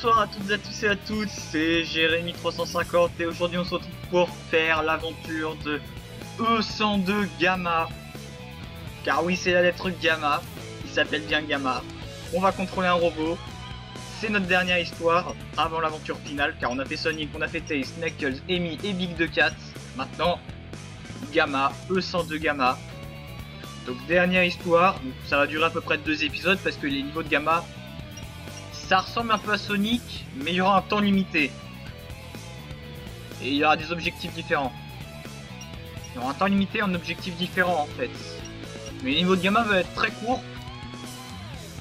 Bonsoir à toutes, à tous et à toutes, c'est Jérémy350 et aujourd'hui on se retrouve pour faire l'aventure de E102 Gamma. Car oui, c'est la lettre Gamma, il s'appelle bien Gamma. On va contrôler un robot, c'est notre dernière histoire avant l'aventure finale car on a fait Sonic, on a fait Tails, Knuckles, Amy et Big the Cat. Maintenant, Gamma, E102 Gamma. Donc dernière histoire, donc ça va durer à peu près 2 épisodes parce que les niveaux de Gamma, ça ressemble un peu à Sonic, mais il y aura un temps limité. Et il y aura des objectifs différents. Il y aura un temps limité et un objectif différent en fait. Mais les niveaux de Gamma vont être très courts.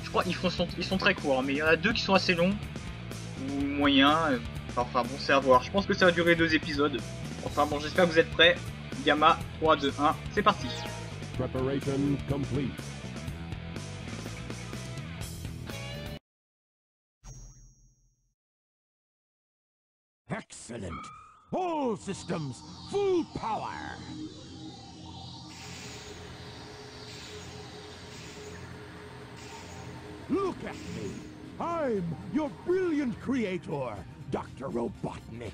Je crois qu'ils sont très courts, mais il y en a 2 qui sont assez longs. Ou moyens. Enfin bon, c'est à voir. Je pense que ça va durer 2 épisodes. Enfin bon, j'espère que vous êtes prêts. Gamma, 3, 2, 1, c'est parti. Preparation complete. Excellent! All systems, full power! Look at me! I'm your brilliant creator, Dr. Robotnik.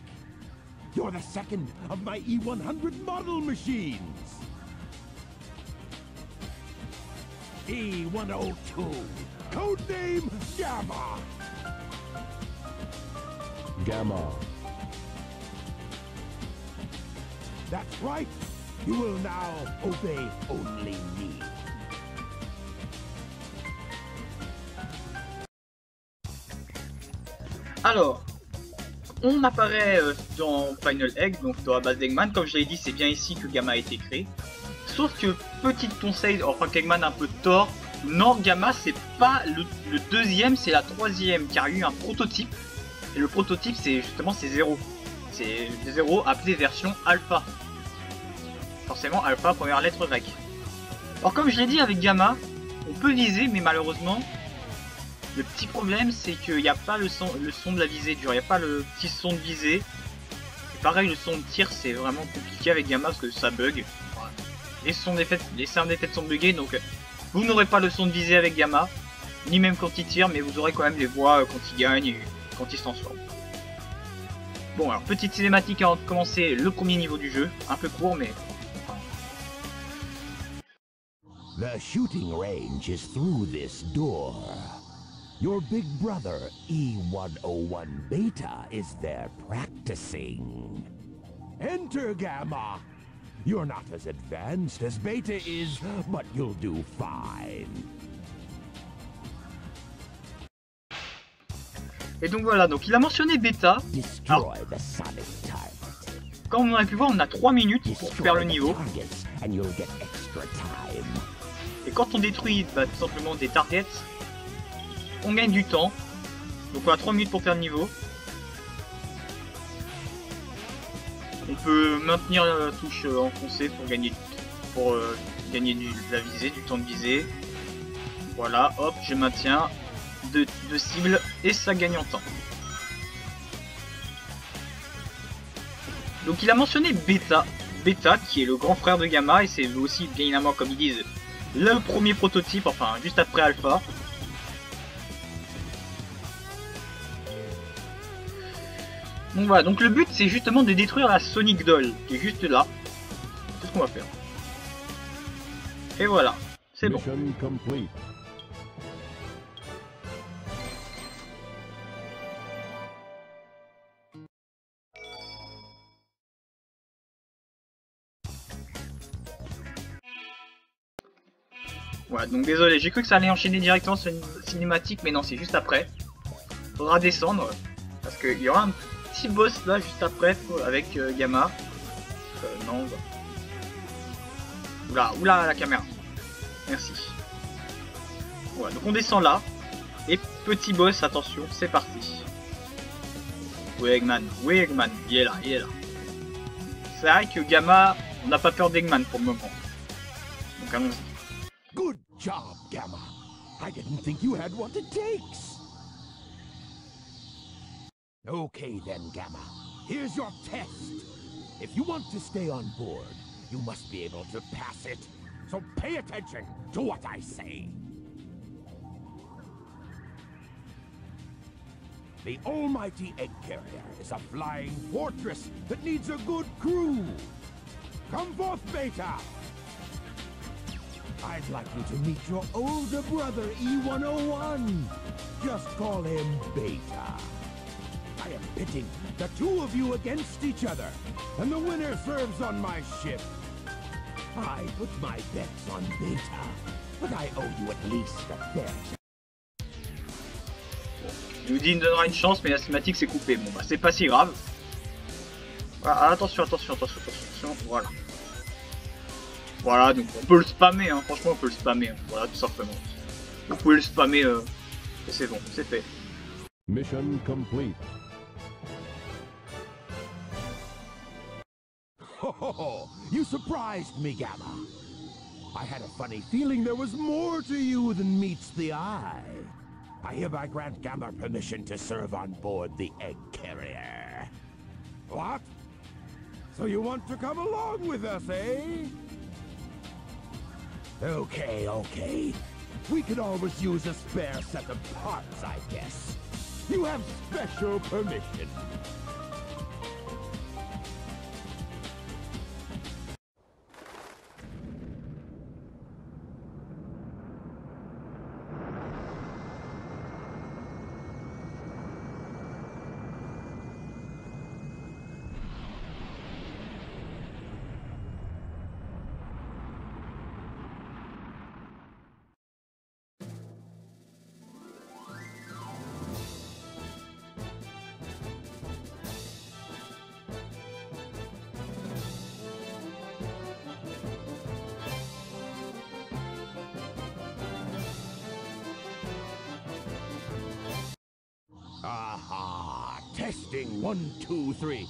You're the second of my E100 model machines. E102, codename Gamma. Gamma. That's right. You will now obey only me. Alors, on apparaît dans Final Egg, donc dans la base d'Eggman. Comme je l'ai dit, c'est bien ici que Gamma a été créé. Sauf que, petit conseil, enfin qu'Eggman a un peu tort, non, Gamma c'est pas le deuxième, c'est la troisième, car il y a eu un prototype. Et le prototype, c'est justement c'est 0. C'est 0 appelé version alpha. Forcément, alpha, première lettre grecque. Alors comme je l'ai dit avec Gamma, on peut viser, mais malheureusement, le petit problème, c'est qu'il n'y a pas le son de la visée dure. Il n'y a pas le petit son de visée. Et pareil, le son de tir, c'est vraiment compliqué avec Gamma parce que ça bug. Voilà. Les sound effects sont buggés, donc vous n'aurez pas le son de visée avec Gamma, ni même quand il tire, mais vous aurez quand même les voix quand il gagne et quand il se transforme. Bon, alors petite cinématique avant de commencer le premier niveau du jeu, un peu court, mais... The shooting range is through this door. Your big brother, E101 Beta, is there practicing. Enter, Gamma. You're not as advanced as Beta is, but you'll do fine. Et donc voilà, donc il a mentionné Beta. Alors, Destroy the Sonic target. comme on a pu voir, on a 3 minutes pour faire le Destroy the niveau. targets, and you'll get extra time. Et quand on détruit tout simplement des targets, on gagne du temps. Donc on a 3 minutes pour faire le niveau. On peut maintenir la touche enfoncée pour gagner de la visée, du temps de visée. Voilà, hop, je maintiens deux cibles et ça gagne en temps. Donc il a mentionné Beta. Beta qui est le grand frère de Gamma et c'est aussi bien évidemment comme ils disent le premier prototype, enfin juste après Alpha. Donc voilà, donc le but c'est justement de détruire la Sonic Doll qui est juste là. C'est ce qu'on va faire. Et voilà, c'est bon. Mission complete. Voilà, donc désolé, j'ai cru que ça allait enchaîner directement sur une cinématique, mais non, c'est juste après. Faudra descendre, parce qu'il y aura un petit boss là juste après avec Gamma. Non, oula, la caméra. Merci. Voilà, donc on descend là. Et petit boss, attention, c'est parti. Oui Eggman, il est là. C'est vrai que Gamma, on n'a pas peur d'Eggman pour le moment. Donc allons-y. Good job, Gamma. I didn't think you had what it takes. Okay then, Gamma. Here's your test. If you want to stay on board, you must be able to pass it. So pay attention to what I say. The almighty egg carrier is a flying fortress that needs a good crew. Come forth, Beta. I'd like you to meet your older brother, E101. Just call him Beta. I am pitting the two of you against each other, and the winner serves on my ship. I put my bets on Beta, but I owe you at least a fair chance. Il nous dit qu'il me donnera une chance, mais la cinématique s'est coupée. Bon bah c'est pas si grave. Voilà, attention, voilà. Voilà, donc on peut le spammer, hein. Franchement on peut le spammer, hein. Voilà, tout simplement. Vous pouvez le spammer, et c'est bon, c'est fait. Mission complete. Oh, you surprised me, Gamma. I had a funny feeling there was more to you than meets the eye. I hereby grant Gamma permission to serve on board the egg carrier. What? So you want to come along with us, eh? Okay. We could always use a spare set of parts, I guess. You have special permission. Aha! Testing 1, 2, 3.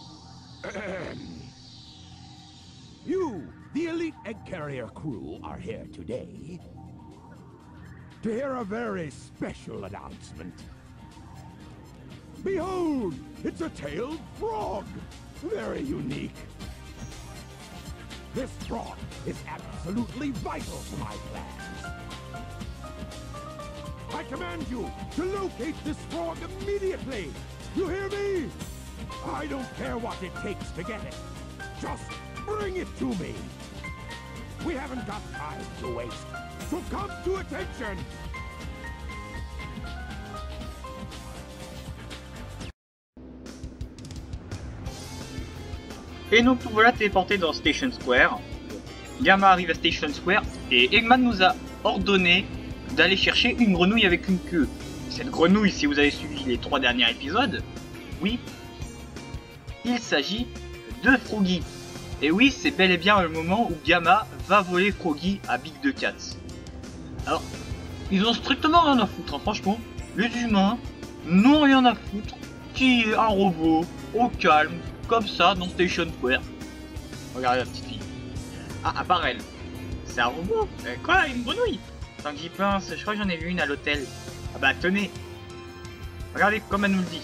You, the elite egg carrier crew, are here today to hear a very special announcement. Behold! It's a tailed frog! Very unique. This frog is absolutely vital to my plans. I command you to locate this frog immediately! You hear me? I don't care what it takes to get it. Just bring it to me! We haven't got time to waste, so come to attention! Et donc nous voilà téléportés dans Station Square. Gamma arrive à Station Square et Eggman nous a ordonné d'aller chercher une grenouille avec une queue. Cette grenouille, si vous avez suivi les 3 derniers épisodes, oui, il s'agit de Froggy. Et oui, c'est bel et bien le moment où Gamma va voler Froggy à Big the Cat. Alors, ils ont strictement rien à foutre, hein, franchement. Les humains n'ont rien à foutre qui est un robot au calme, comme ça, dans Station Square. Regardez la petite fille. Ah, à part elle. C'est un robot. Quoi, une grenouille? Tant que j'y pense, je crois que j'en ai vu une à l'hôtel. Ah bah tenez. Regardez comme elle nous le dit.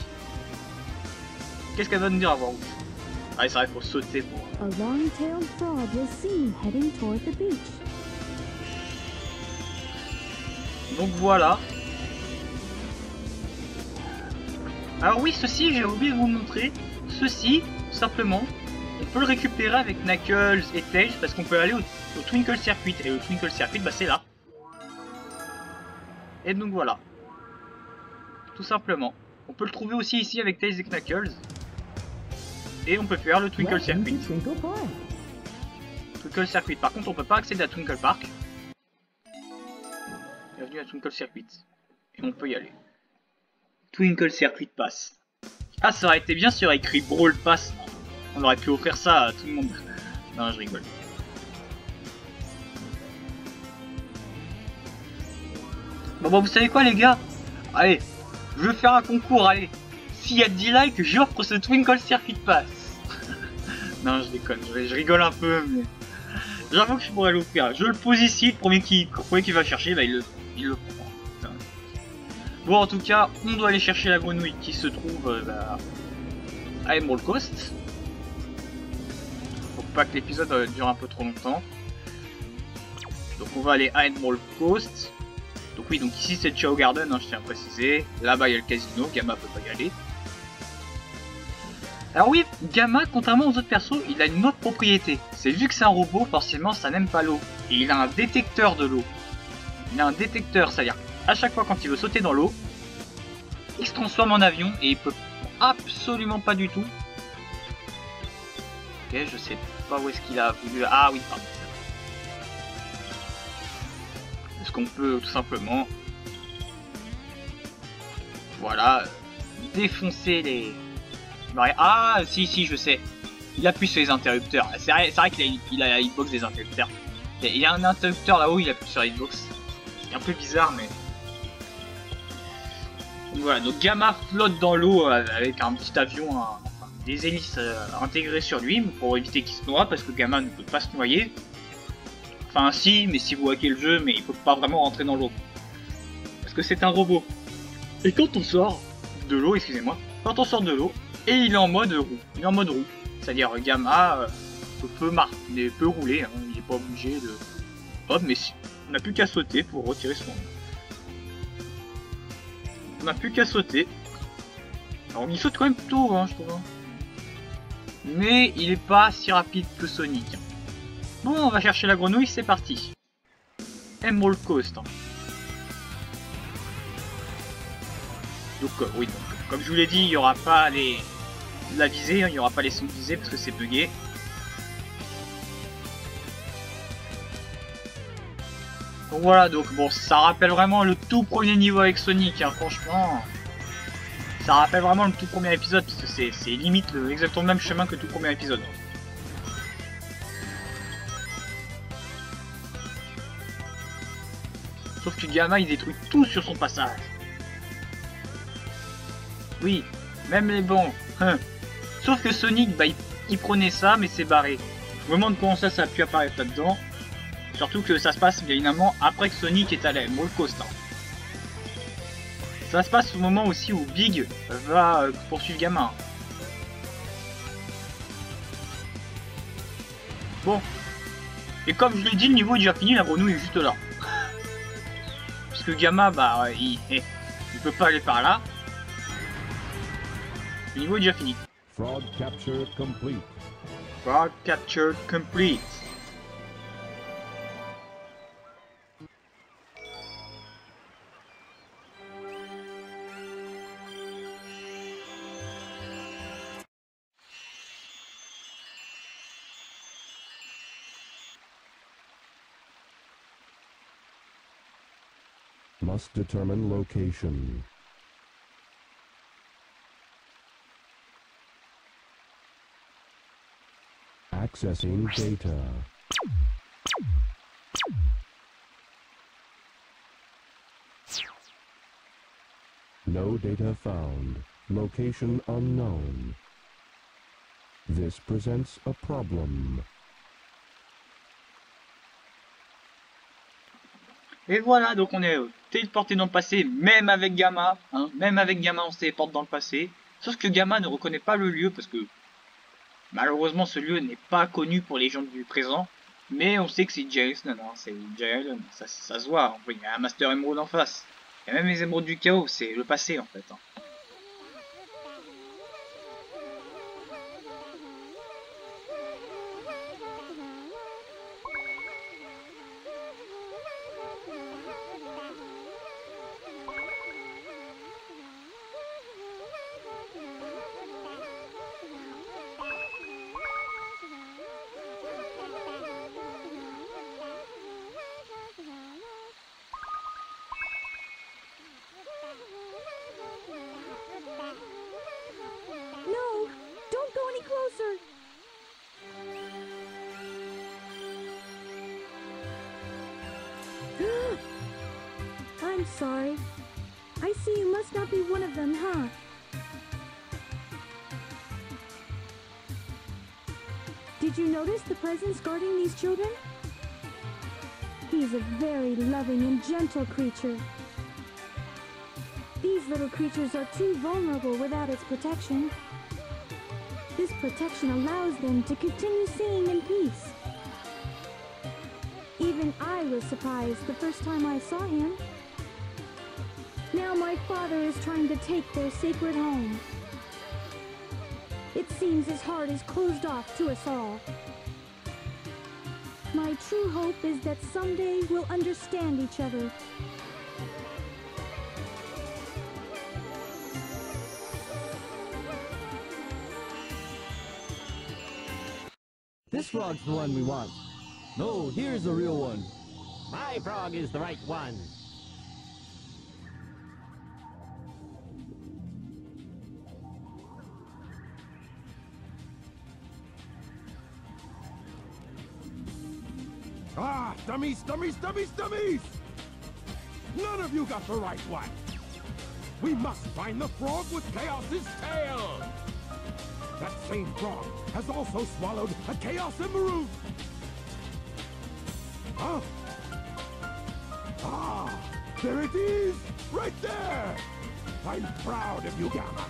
Qu'est-ce qu'elle va nous dire à voix rouge? Ah, c'est vrai, il faut sauter pour... A long-tailed frog was seen heading toward the beach. Donc voilà. Alors oui, ceci, j'ai oublié de vous le montrer. Ceci, tout simplement, on peut le récupérer avec Knuckles et Tails parce qu'on peut aller au Twinkle Circuit. Et le Twinkle Circuit, bah c'est là. Et donc voilà. Tout simplement. On peut le trouver aussi ici avec Tails et Knuckles. Et on peut faire le Twinkle Circuit. Twinkle Circuit. Par contre, on peut pas accéder à Twinkle Park. Bienvenue à Twinkle Circuit. Et on peut y aller. Twinkle Circuit Pass. Ah, ça aurait été bien si on aurait écrit Brawl Pass. On aurait pu offrir ça à tout le monde. Non, je rigole. Bon, bah, vous savez quoi, les gars? Allez, je vais faire un concours, allez. S'il y a 10 likes, j'offre ce Twinkle Circuit Pass. Non, je déconne, je rigole un peu, mais... J'avoue que je pourrais l'offrir. Je le pose ici, le premier qui va chercher, bah, il le prend. Bon, en tout cas, on doit aller chercher la grenouille qui se trouve à Emerald Coast. Faut pas que l'épisode dure un peu trop longtemps. Donc on va aller à Emerald Coast. Donc oui, donc ici c'est Chao Garden, hein, je tiens à préciser. Là-bas il y a le casino, Gamma peut pas y aller. Alors oui, Gamma, contrairement aux autres persos, il a une autre propriété. C'est vu que c'est un robot, forcément ça n'aime pas l'eau. Et il a un détecteur de l'eau. Il a un détecteur, c'est-à-dire à chaque fois quand il veut sauter dans l'eau, il se transforme en avion et il peut absolument pas du tout. Ok, je sais pas où est-ce qu'il a voulu... Ah oui, pardon. Est-ce qu'on peut tout simplement... Voilà, défoncer les... Ah, si, je sais. Il appuie sur les interrupteurs. C'est vrai qu'il a la hitbox des interrupteurs. Il y a un interrupteur là-haut, il appuie sur la hitbox. C'est un peu bizarre, mais... Donc voilà, donc Gamma flotte dans l'eau avec un petit avion, enfin, des hélices intégrées sur lui pour éviter qu'il se noie, parce que Gamma ne peut pas se noyer. Enfin si, mais si vous hackez le jeu, mais il peut pas vraiment rentrer dans l'eau. Parce que c'est un robot. Et quand on sort de l'eau, excusez-moi, quand on sort de l'eau, et il est en mode roue. Il est en mode roue. C'est-à-dire Gamma peut rouler, hein, il n'est pas obligé de... Hop, mais si, on n'a plus qu'à sauter pour retirer son... On n'a plus qu'à sauter. Alors il saute quand même plutôt, hein, je trouve. Mais il est pas si rapide que Sonic. Bon, on va chercher la grenouille, c'est parti. Emerald Coast. Donc oui, donc, comme je vous l'ai dit, il n'y aura pas la visée, hein, il n'y aura pas les sons de visée parce que c'est bugué. Donc voilà, donc bon, ça rappelle vraiment le tout premier niveau avec Sonic, hein, franchement. Ça rappelle vraiment le tout premier épisode, parce que c'est limite exactement le même chemin que le tout premier épisode. Sauf que Gamma, il détruit tout sur son passage. Oui, même les bons. Sauf que Sonic, bah, il prenait ça, mais c'est barré. Je me demande comment ça a pu apparaître là-dedans. Surtout que ça se passe bien évidemment après que Sonic est à l'Emerald Coast. Ça se passe au moment aussi où Big va poursuivre Gamma. Bon. Et comme je l'ai dit, le niveau est déjà fini, la grenouille est juste là. Parce que Gamma, bah, il peut pas aller par là. Le niveau est déjà fini. Fraud capture complete. Fraud capture complete. Must determine location. Accessing data. No data found. Location unknown. This presents a problem. Et voilà, donc on est téléporté dans le passé, même avec Gamma, hein, même avec Gamma on se téléporte dans le passé, sauf que Gamma ne reconnaît pas le lieu, parce que malheureusement ce lieu n'est pas connu pour les gens du présent, mais on sait que c'est Jay Island, hein, c'est Jay Island, ça se voit, il y a un Master Emerald en face, il y a même les émeraudes du chaos, c'est le passé en fait. Hein. I'm sorry. I see you must not be one of them, huh? Did you notice the presence guarding these children? He's a very loving and gentle creature. These little creatures are too vulnerable without its protection. This protection allows them to continue seeing in peace. Even I was surprised the first time I saw him. Now my father is trying to take their sacred home. It seems his heart is closed off to us all. My true hope is that someday we'll understand each other. This frog's the one we want. No, here's the real one. My frog is the right one. Ah, dummies, dummies, dummies, dummies! None of you got the right one. We must find the frog with Chaos's tail. That same frog has also swallowed a Chaos Emerald. Huh? Ah, there it is, right there. I'm proud of you, Gamma.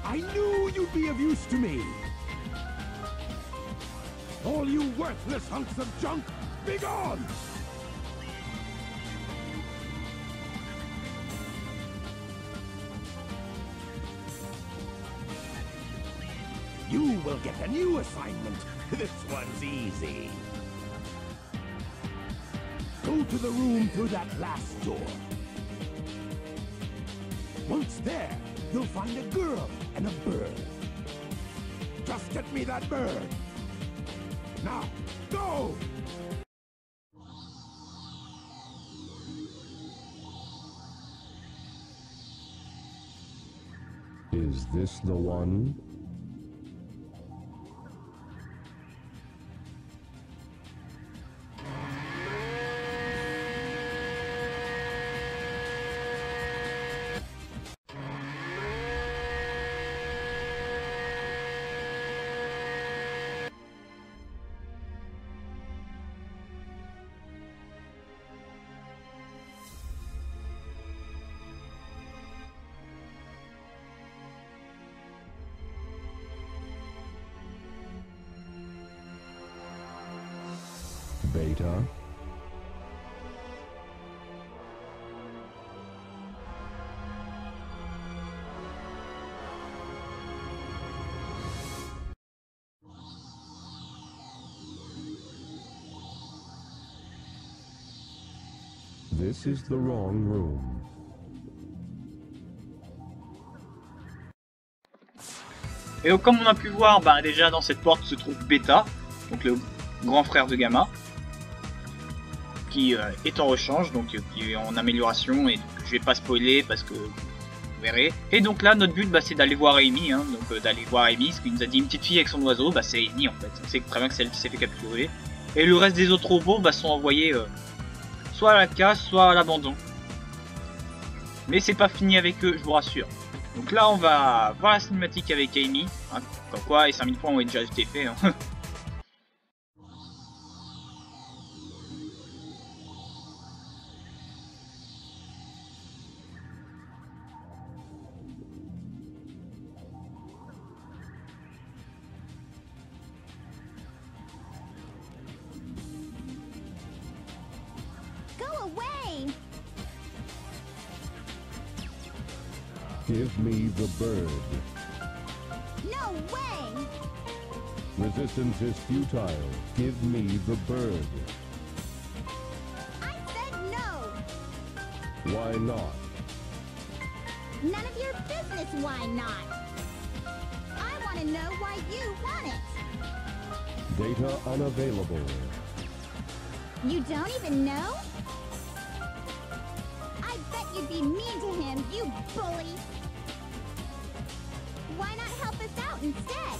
I knew you'd be of use to me. All you worthless hunks of junk, be gone! You will get a new assignment. This one's easy. Go to the room through that last door. Once there, you'll find a girl and a bird. Just get me that bird. Now, go! Is this the one? Beta? This is the wrong room. Et donc, comme on a pu voir, bah, déjà dans cette porte se trouve Beta, donc le grand frère de Gamma, qui est en rechange, donc qui est en amélioration, et donc, je vais pas spoiler parce que vous verrez. Et donc là, notre but, bah, c'est d'aller voir Amy, hein, donc d'aller voir Amy, ce qu'il nous a dit une petite fille avec son oiseau, bah, c'est Amy en fait, on sait très bien que c'est elle qui s'est fait capturer. Et le reste des autres robots bah, sont envoyés soit à la casse, soit à l'abandon. Mais c'est pas fini avec eux, je vous rassure. Donc là, on va voir la cinématique avec Amy, hein, comme quoi, et 5000 points ont déjà été faits. Hein. Give me the bird. No way! Resistance is futile. Give me the bird. I said no! Why not? None of your business why not! I want to know why you want it! Data unavailable. You don't even know? I bet you'd be mean to him, you bully! Why not help us out instead?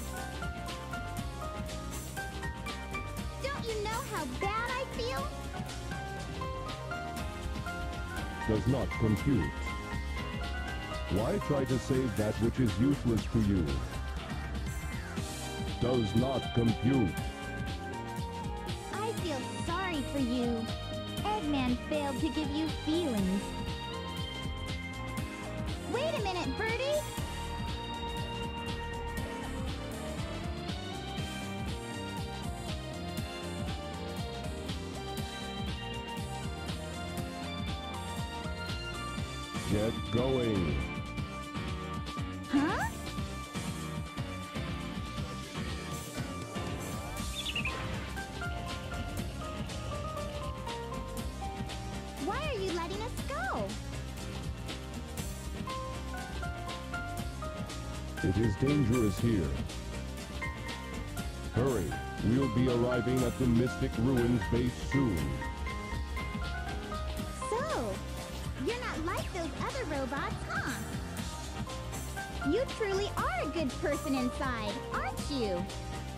Don't you know how bad I feel? Does not compute. Why try to save that which is useless to you? Does not compute. I feel sorry for you. Eggman failed to give you feelings. Wait a minute, Birdie! Get going. Huh? Why are you letting us go? It is dangerous here. Hurry, we'll be arriving at the Mystic Ruins base soon. So, you're not like those other robots, huh? You truly are a good person inside, aren't you?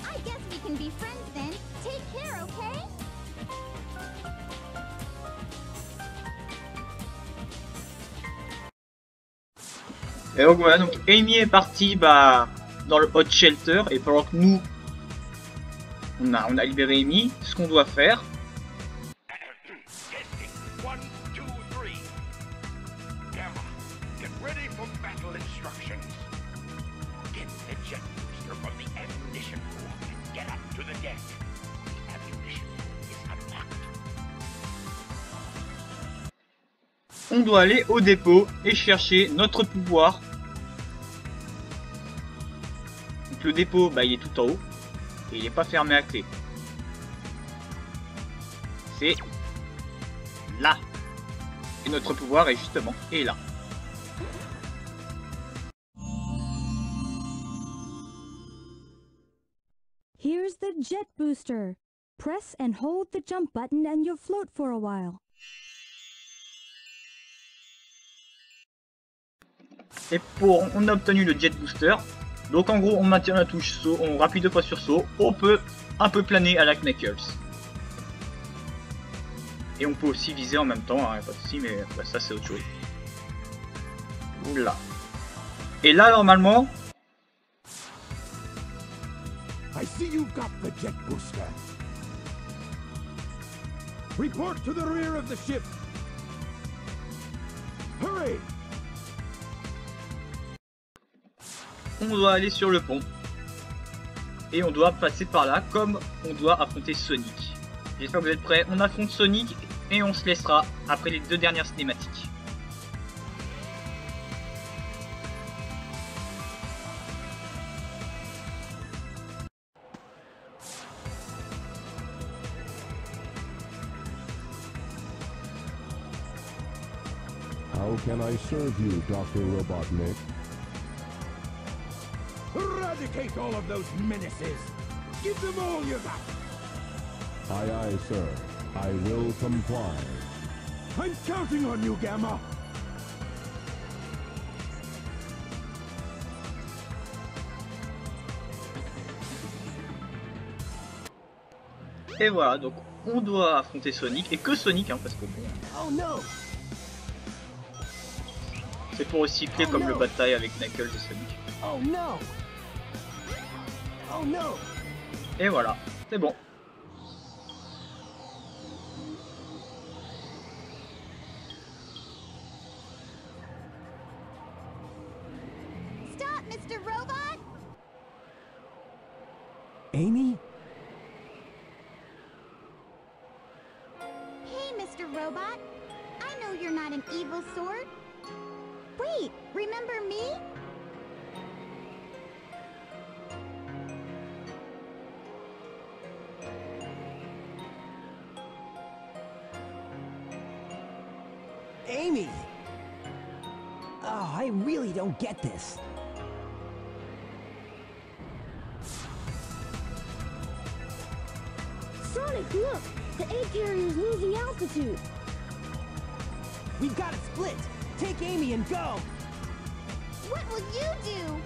I guess we can be friends then. Take care, okay? Et donc voilà, donc Amy est partie dans le hot shelter, et pendant que nous on a libéré Amy, ce qu'on doit faire. Testing. 1, 2, 3. Gamma, get ready for battle instructions. Get the jet booster from the ammunition room and get up to the deck. The ammunition room is unlocked. On doit aller au dépôt et chercher notre pouvoir. Donc le dépôt, il est tout en haut et il n'est pas fermé à clé. C'est là. Et notre pouvoir est justement là. Here's the jet booster. Press and hold the jump button and you'll float for a while. Et on a obtenu le jet booster. Donc en gros on maintient la touche saut, on rappuie 2 fois sur saut, on peut un peu planer à la Knuckles. Et on peut aussi viser en même temps, hein, pas de soucis, mais ça c'est autre chose. Oula. Et là normalement... I see you've got the jet booster. Report to the rear of the ship. Hurry! On doit aller sur le pont. Et on doit passer par là, comme on doit affronter Sonic. J'espère que vous êtes prêts. On affronte Sonic et on se laissera après les 2 dernières cinématiques. How can I serve you, Dr. Robotnik? Eradicate all of those menaces. Give them all you got. Aye, aye, sir. I will comply. I'm counting on you, Gamma. Et voilà, donc on doit affronter Sonic, et que Sonic, hein, parce que bon... Oh no! C'est pour recycler comme le bataille avec Knuckles et Sonic. Oh no! Oh no! Et voilà, c'est bon. Stop, Mr. Robot! Amy? Hey, Mr. Robot. I know you're not an evil sort. Wait, remember me? Amy! Oh, I really don't get this. Sonic, look! The egg carrier's losing altitude. We've got it split. Take Amy and go. What will you do?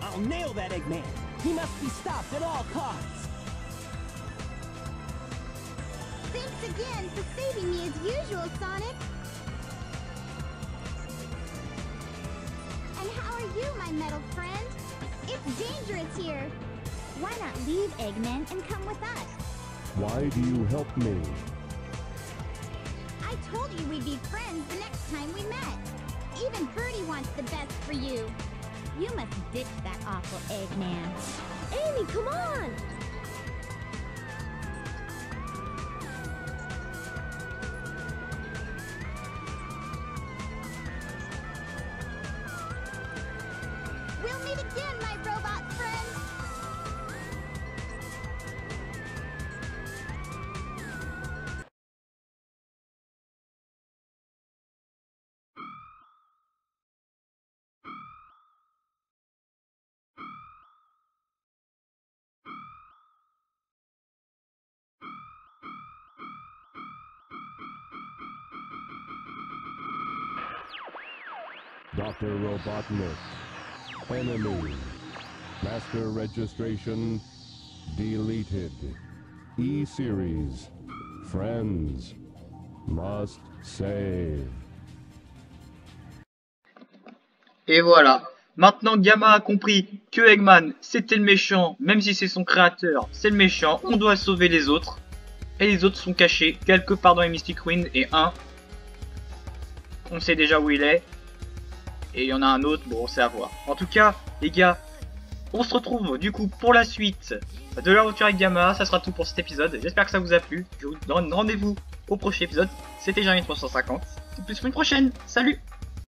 I'll nail that Eggman. He must be stopped at all costs. Thanks again for saving me as usual, Sonic. And how are you, my metal friend? It's dangerous here. Why not leave Eggman and come with us? Why do you help me? I told you we'd be friends the next time we met. Even Birdie wants the best for you. You must ditch that awful Eggman. Amy, come on! Dr. Robotnik. Enemy. Master registration deleted. E-Series. Friends. Must save. Et voilà. Maintenant Gamma a compris que Eggman c'était le méchant, même si c'est son créateur, c'est le méchant, on doit sauver les autres. Et les autres sont cachés quelque part dans les Mystic Ruins, et un, on sait déjà où il est. Et il y en a un autre, bon c'est à voir. En tout cas, les gars, on se retrouve du coup pour la suite de l'aventure avec Gamma. Ça sera tout pour cet épisode, j'espère que ça vous a plu. Je vous donne rendez-vous au prochain épisode, c'était Jérémy 350. C'est plus pour une prochaine, salut!